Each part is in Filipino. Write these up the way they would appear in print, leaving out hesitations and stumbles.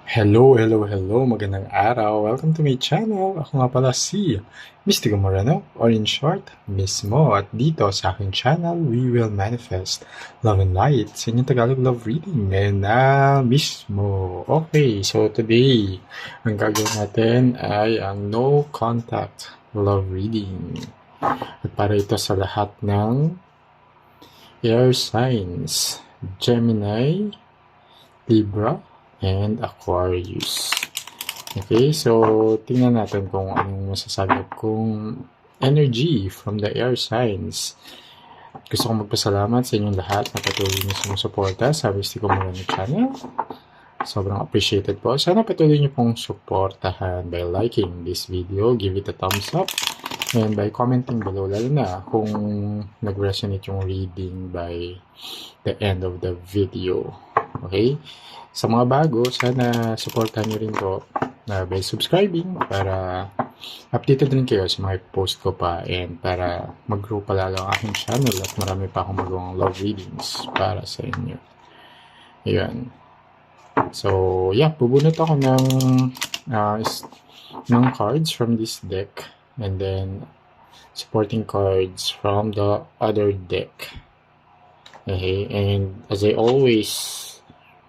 Hello, magandang araw. Welcome to my channel. Ako nga pala si Mystico Moreno, or in short, Mismo. At dito sa aking channel, we will manifest love and light sa inyong Tagalog love reading ngayon na mismo. Okay, so today, ang gagawin natin ay ang no contact love reading. At para ito sa lahat ng air signs, Gemini, Libra, and Aquarius. Okay, so tingnan natin kung anong masasagap kong energy from the air signs. Gusto kong magpasalamat sa inyong lahat na patuloy niyo sumusuporta sa Mystico Moreno channel. Sobrang appreciated po. Sana patuloy niyo pong suportahan by liking this video, give it a thumbs up, and by commenting below, lalo na kung nag-resonate yung reading by the end of the video. Okay? Sa mga bago, sana supportan niyo rin po by subscribing para updated rin kayo sa mga post ko pa and para mag-grow pa lalo ang aking channel at marami pa akong magawang love readings para sa inyo. Ayan. So, yeah, bubunot ako ng cards from this deck and then supporting cards from the other deck. Okay, and as I always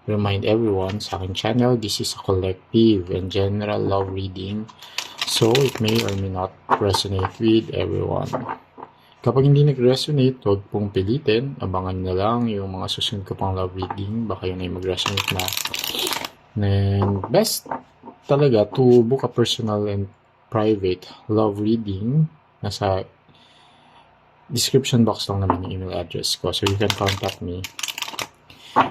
remind everyone sa aking channel, this is a collective and general love reading, so it may or may not resonate with everyone. Kapag hindi nag-resonate, huwag pong pilitin, abangan na lang yung mga susunod ko pang love reading, baka yun ay mag-resonate na. And best talaga to book a personal and private love reading. Nasa description box lang naman yung email address ko, so you can contact me.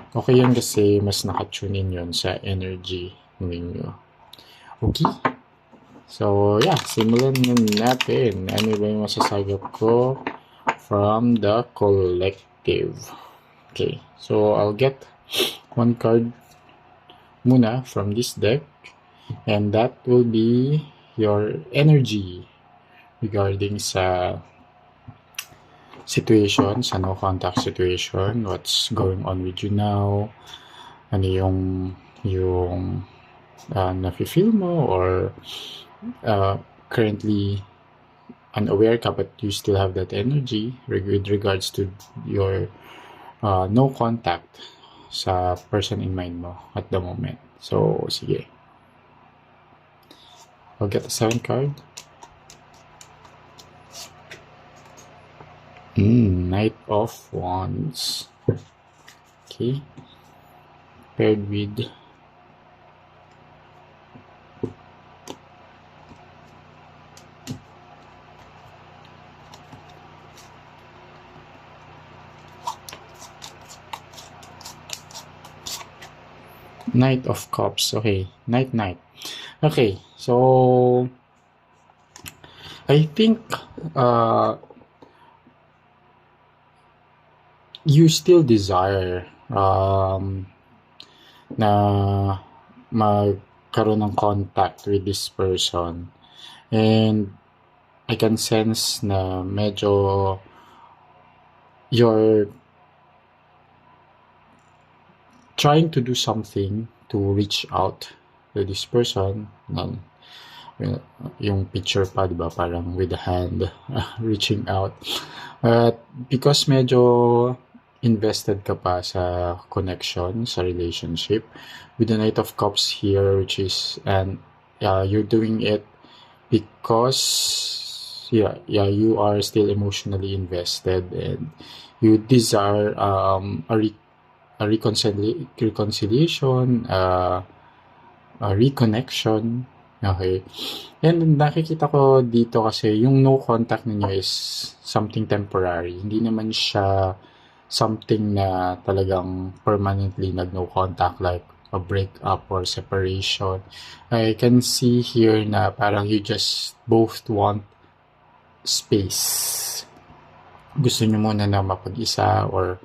Okay yan kasi mas nakatune in yun sa energy ninyo. Okay? So, yeah, simulan na natin. Ano ba yung masasagap ko from the collective? Okay, so I'll get one card muna from this deck, and that will be your energy regarding sa situation, sa no contact situation, what's going on with you now, ano yung nafe-feel mo, or currently unaware ka but you still have that energy with regards to your no contact sa person in mind mo at the moment. So, sige. I'll get the 7th card. Knight of Wands. Okay. Paired with Knight of Cups. Okay. Knight. Okay. So, I think you still desire na magkaroon ng contact with this person, and I can sense na medyo you're trying to do something to reach out to this person. Yung picture pa, diba, parang with the hand reaching out, but because medyo invested ka pa sa connection, sa relationship, with the Knight of Cups here, which is, and you're doing it because you are still emotionally invested and you desire a reconciliation, a reconnection. Okay, and nakikita ko dito kasi yung no contact ninyo is something temporary, hindi naman siya something na talagang permanently no contact, like a breakup or separation. I can see here na parang you just both want space. Gusto nyo muna na mapag-isa, or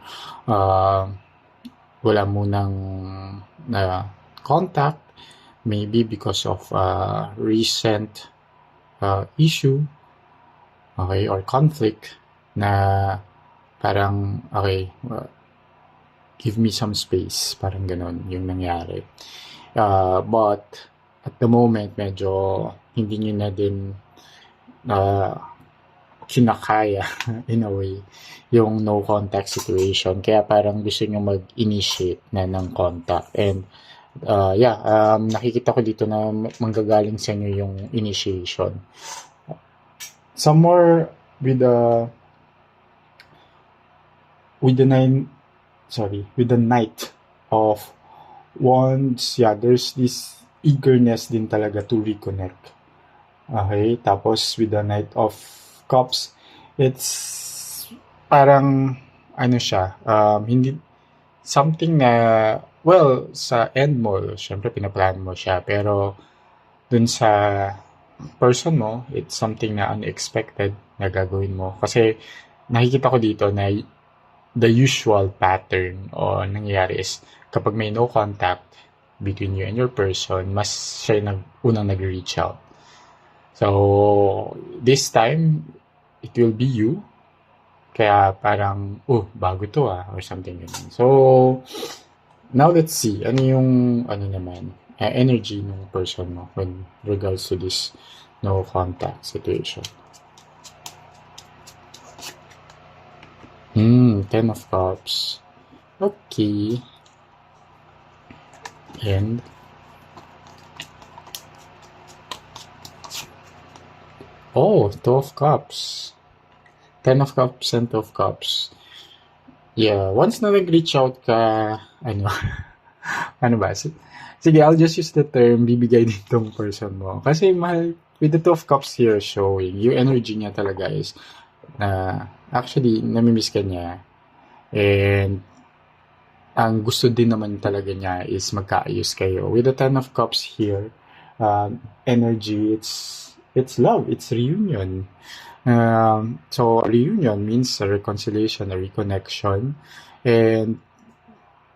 wala munang contact, maybe because of recent issue, okay, or conflict na parang, okay, give me some space, parang ganon yung nangyari. But at the moment, medyo hindi nyo na din uh, kinakaya in a way yung no contact situation. Kaya parang gusto nyo mag-initiate na ng contact. And nakikita ko dito na manggagaling sa inyo yung initiation. Somewhere with the Knight of Wands, there's this eagerness din talaga to reconnect. Okay, tapos with the Knight of Cups, it's parang siya, hindi something na, well, sa end mo, syempre pinaplan mo siya, pero dun sa person mo, it's something na unexpected na gagawin mo. Kasi nakikita ko dito na the usual pattern o nangyayari is kapag may no contact between you and your person, mas siya unang nag-reach out. So, this time, it will be you. Kaya parang, bago to or something ganun. So, now let's see, ano yung, energy ng person mo when regards to this no contact situation. Ten of Cups. Okay. And Two of Cups. Ten of Cups and Two of Cups. Yeah, once na nag-reach out ka, ano ba? Sige, I'll just use the term bibigay din tong person mo. Kasi mahal, with the Two of Cups here showing, yung energy niya talaga is actually, namimiss ka niya. And ang gusto din naman talaga niya is magkaayos kayo. With the Ten of Cups here, energy, it's love, it's reunion. So reunion means a reconciliation, a reconnection, and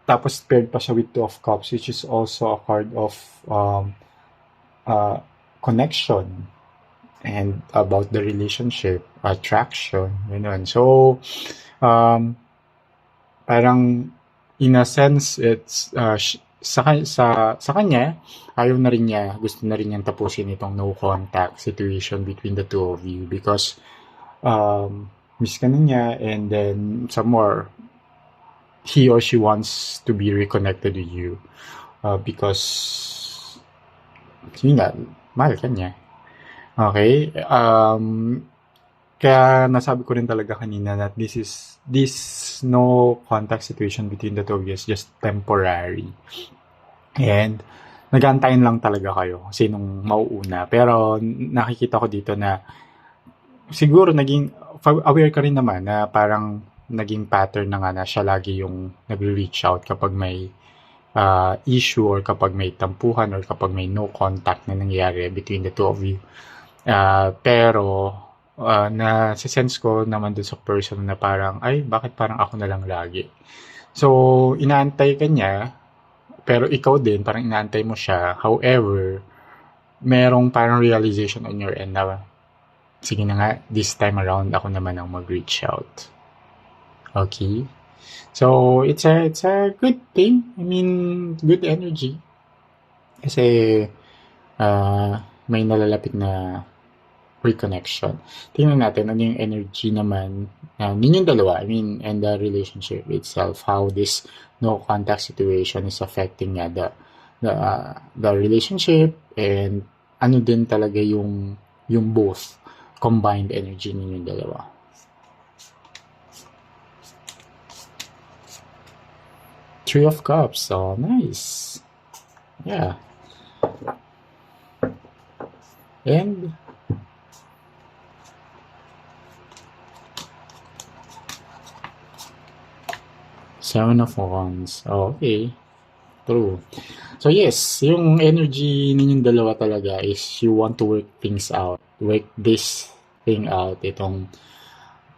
tapos paired pa siya with Two of Cups, which is also a card of connection and about the relationship, attraction, ganun. So parang in a sense, it's sa kanya, ayaw na rin niya, gusto na rin niyang tapusin itong no contact situation between the two of you because miss ka na niya, and then some more, he or she wants to be reconnected with you because yun nga, mahal ka niya. Okay? Kaya nasabi ko rin talaga kanina that this no contact situation between the two of you is just temporary. And nag-aantayin lang talaga kayo sinong mauuna. Pero nakikita ko dito na siguro naging aware ka rin naman na parang naging pattern na nga na siya lagi yung nag-reach out kapag may issue or kapag may tampuhan or kapag may no contact na nangyayari between the two of you. Pero na-sense ko naman dun sa person na parang, ay, bakit parang ako na lang lagi? So, inaantay ka niya, pero ikaw din, parang inaantay mo siya. However, merong parang realization on your end na, sige na nga, this time around, ako naman ang mag-reach out. Okay? So, it's a good thing. I mean, good energy. Kasi, may nalalapit na reconnection. Tingnan natin ano yung energy naman ninyong dalawa, and the relationship itself, how this no contact situation is affecting the relationship, and ano din talaga yung both combined energy ninyong dalawa. Three of Cups. Oh, nice. Yeah. And Seven of Wands. Oh, okay. True. So yes, yung energy ninyong dalawa talaga is you want to work things out. Work this thing out. Itong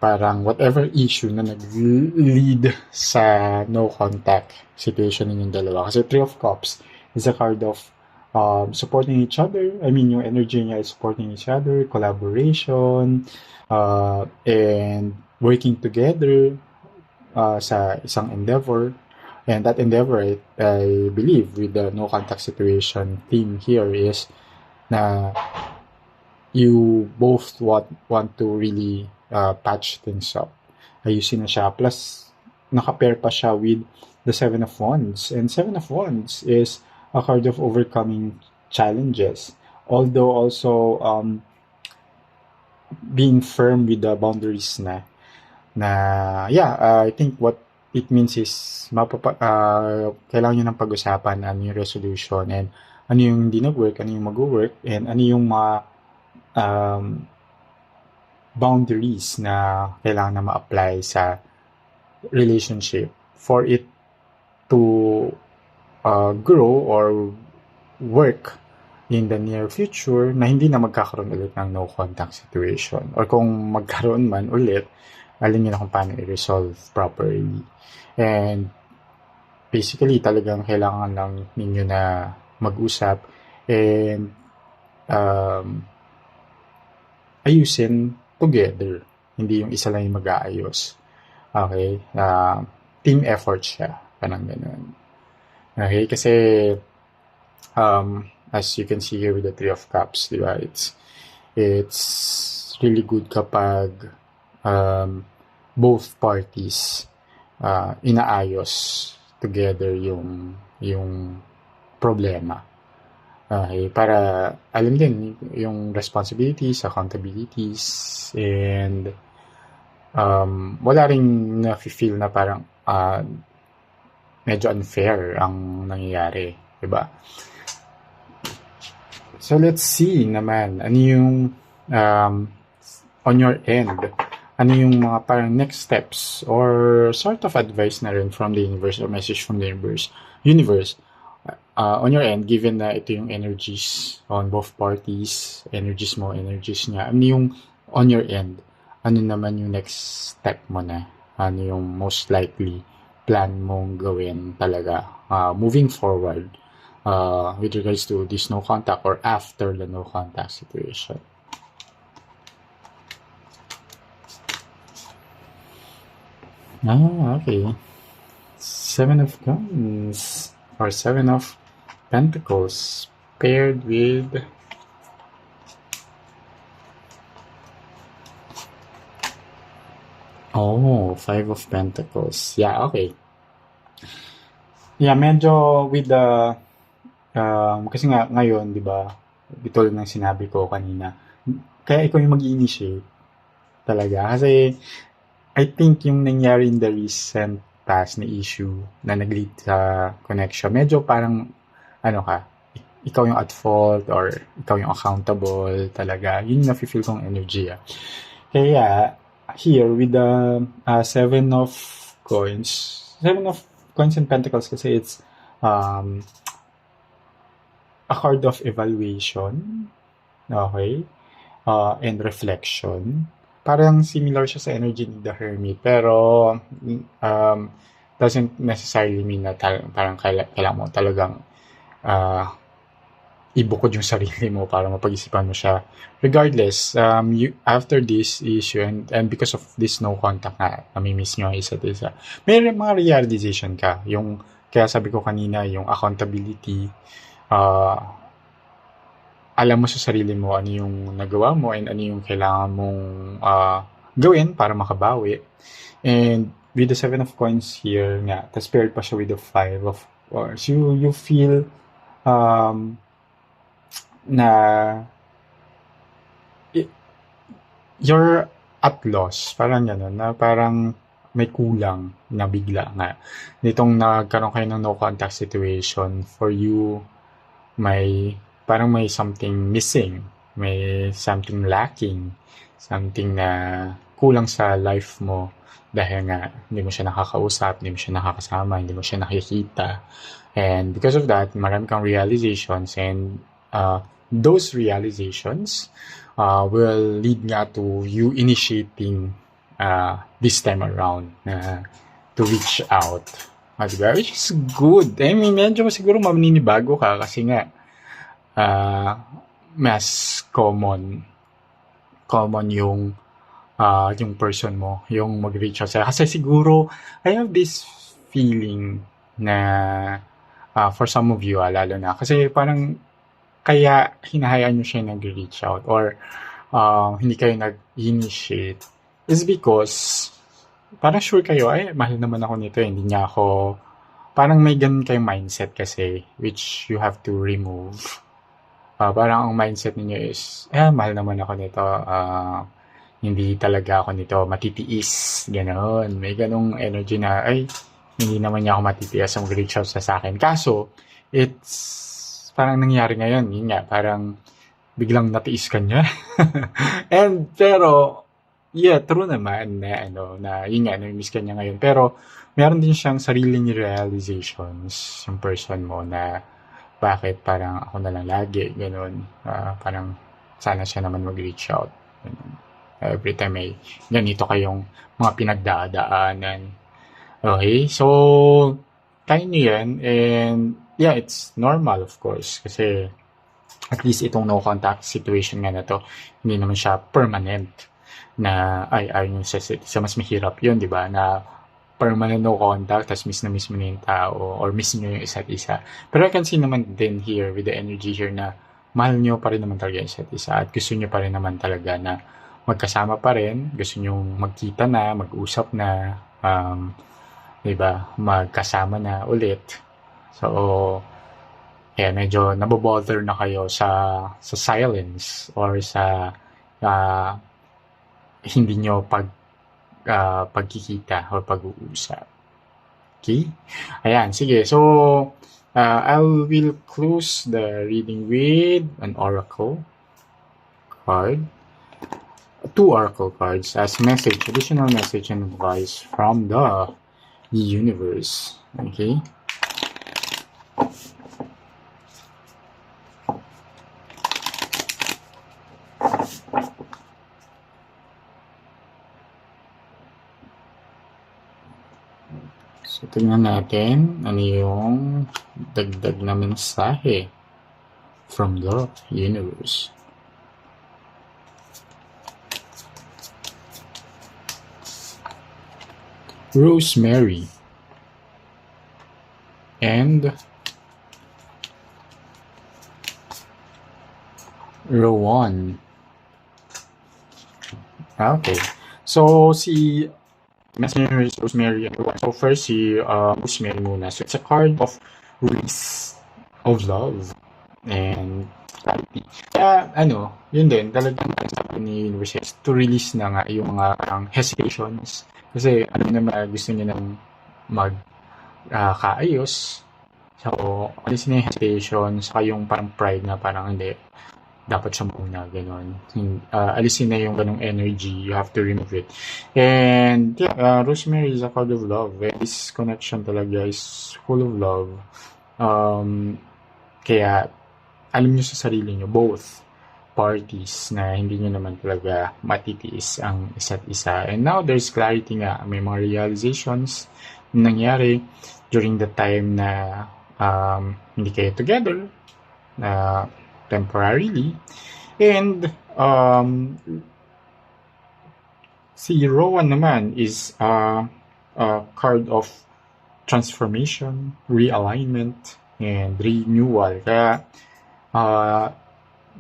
parang whatever issue na nag-lead sa no contact situation ninyong dalawa. Kasi Three of Cups is a card of supporting each other. I mean, yung energy niya is supporting each other, collaboration, and working together sa isang endeavor. And that endeavor, I believe, with the no contact situation theme here is na you both want to really patch things up. Ayusin na siya. Plus, naka-pair pa siya with the Seven of Wands. And Seven of Wands is a card of overcoming challenges. Although also being firm with the boundaries na I think what it means is kailangan nyo ng pag-usapan ano yung resolution and ano yung hindi nag-work, ano yung mag-work, and ano yung mga boundaries na kailangan na ma-apply sa relationship for it to grow or work in the near future na hindi na magkakaroon ulit ng no contact situation. Or kung magkaroon man ulit, alam niyo na kung paano i-resolve properly. And basically, talagang kailangan lang ninyo na mag-usap and ayusin together. Hindi yung isa lang yung mag-aayos. Okay? Team effort siya. Parang ganun. Okay? Kasi as you can see here with the Three of Cups, di ba? It's really good kapag both parties inaayos together yung problema. Okay, para alam din yung responsibilities, accountabilities, and wala ring na-feel na parang medyo unfair ang nangyayari, diba? So let's see naman ano yung on your end, ano yung mga parang next steps or sort of advice na rin from the universe or message from the universe on your end, given na ito yung energies on both parties, energies mo, energies niya. Ano yung on your end, ano naman yung next step mo na? Ano yung most likely plan mong gawin talaga moving forward with regards to this no contact or after the no contact situation? Okay. Seven of Wands or Seven of Pentacles paired with Five of Pentacles. Yeah, okay. Yeah, medyo with the kasi nga ngayon, 'di ba? Tulad ng sinabi ko kanina. Kaya ikaw yung mag-initiate talaga kasi I think yung nangyari in the recent past na issue na nag-lead sa connection, medyo parang ikaw yung at fault or ikaw yung accountable talaga. Yun yung nafe-feel kong energy. Kaya here with the Seven of Coins and Pentacles kasi it's a card of evaluation, okay, and reflection. Parang similar siya sa energy ni the Hermit, pero doesn't necessarily mean na parang kailangan mo talagang ibukod yung sarili mo para mapag-isipan mo siya. Regardless, after this issue and because of this no contact na namimiss nyo ang isa't isa, may mga realization ka. Kaya sabi ko kanina, yung accountability, alam mo sa sarili mo ano yung nagawa mo and ano yung kailangan mong gawin para makabawi. And with the Seven of Coins here nga, tas paired pa siya with the Five of Wands, you feel na you're at loss, parang gano'n, na parang may kulang na bigla nga. Nitong nagkaroon kayo ng no contact situation, for you, parang may something missing, may something lacking, something na kulang sa life mo dahil nga hindi mo siya nakakausap, hindi mo siya nakakasama, hindi mo siya nakikita. And because of that, marami kang realizations, and those realizations will lead nga to you initiating this time around to reach out. Diba? Which is good. I mean, medyo siguro maninibago ka kasi nga mas common yung person mo, yung mag-reach out sa'yo. Kasi siguro, I have this feeling na for some of you, lalo na. Kasi parang kaya hinahayaan nyo siya nag-reach out or hindi kayo nag-initiate is because parang sure kayo, ay, mahal naman ako nito, hindi niya ako, parang may ganun kayong mindset kasi which you have to remove. Parang ang mindset niyo is, mahal naman ako nito, hindi talaga ako nito matitiis, gano'n. May ganong energy na, ay, hindi naman niya ako matitiis ang reach out sa akin. Kaso, it's parang nangyari ngayon, yun nga, parang biglang natiis ka niya. Pero, yeah, true naman na, yun nga, nami-miss ka niya ngayon. Pero, meron din siyang sariling realizations, yung person mo na, bakit parang ako na lang lagi, gano'n. Parang, sana siya naman mag-reach out. Ganun. Every time may ganito kayong mga pinagdadaanan. Okay, so, kaya nyo yan, and, yeah, it's normal, of course, kasi, at least itong no contact situation nga na to, hindi naman siya permanent na ayaw nyo sa mas mahirap yun, di ba? Na permanent no contact, tapos miss na miss mo na yung tao or miss nyo yung isa't isa. Pero I can see naman din here with the energy here na mahal nyo pa rin naman talaga yung isa't isa at gusto nyo pa rin naman talaga na magkasama pa rin, gusto nyo magkita na, mag-usap na, di ba? Magkasama na ulit. So, kaya medyo nabobother na kayo sa silence or sa hindi nyo pagkikita or pag-uusap. Okay? Ayan, sige. So, I will close the reading with an oracle card. 2 oracle cards as message, additional message and advice from the universe. Okay? So, tingnan natin ano yung dagdag na mensahe from the universe. Rosemary and Rowan. Okay. So, si Messenger is Rosemary and Rowan. So, first si Rosemary muna. So, it's a card of release of love and clarity. Kaya, yun din, talagang sabi ni Universe to release na nga yung mga hesitations. Kasi, naman, gusto niya nang kaayos. So, alisin na yung hesitation, saka yung parang pride na parang hindi, dapat siya muna, gano'n. Alisin na yung ganong energy, you have to remove it. And, yeah, Rosemary is a card of love. This connection talaga is full of love. Kaya, alam nyo sa sarili nyo, both parties, na hindi nyo naman talaga matitiis ang isa't isa. And now, there's clarity nga. May mga realizations na nangyari during the time na hindi kayo together, temporarily. And si Rowan naman is a card of transformation, realignment, and renewal. Kaya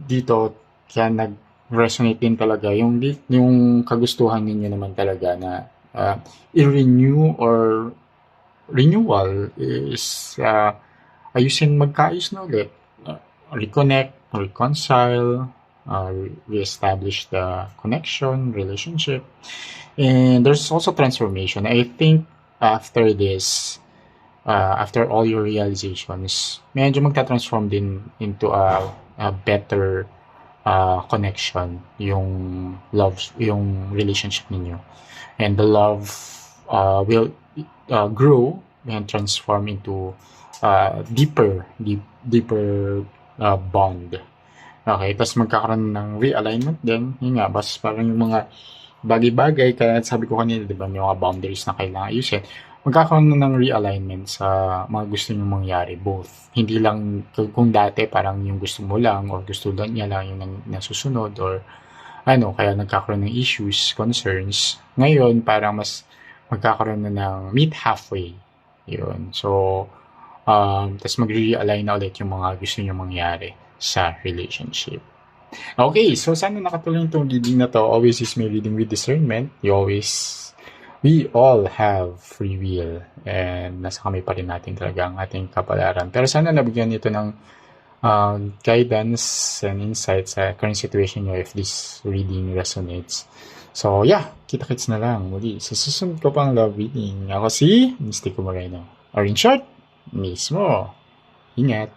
dito, kaya nag-resonate din talaga yung kagustuhan ninyo naman talaga na i-renew or renewal is ayusin magkaayos na ulit, reconnect, reconcile, re-establish the connection, relationship. And there's also transformation. I think after this, after all your realizations, medyo magta-transform din into a better connection, yung love, yung relationship ninyo. And the love will grow and transform into deeper bond. Okay, tapos magkakaroon ng realignment din. Yun nga, basta parang yung mga bagay-bagay, kaya sabi ko kanina, di ba, may mga boundaries na kailangan ayusin. Magkakaroon na ng realignment sa mga gusto nyo mangyari, both. Hindi lang, kung dati parang yung gusto mo lang or gusto lang niya lang yung nasusunod or kaya nagkakaroon ng issues, concerns. Ngayon, parang mas magkakaroon na ng meet halfway. Yun. So, Tapos magre-realign na ulit yung mga gusto nyo mangyari sa relationship. Okay, so sana nakatulong itong reading na to. Always use my reading with discernment. We all have free will and nasa kamay pa rin natin talaga ang ating kapalaran. Pero sana nabigyan nito ng guidance and insight sa current situation nyo if this reading resonates. So yeah, kita-kits na lang muli sa susunod ko pang love reading. Ako si Mystico Moreno. Or in short, mismo. Ingat!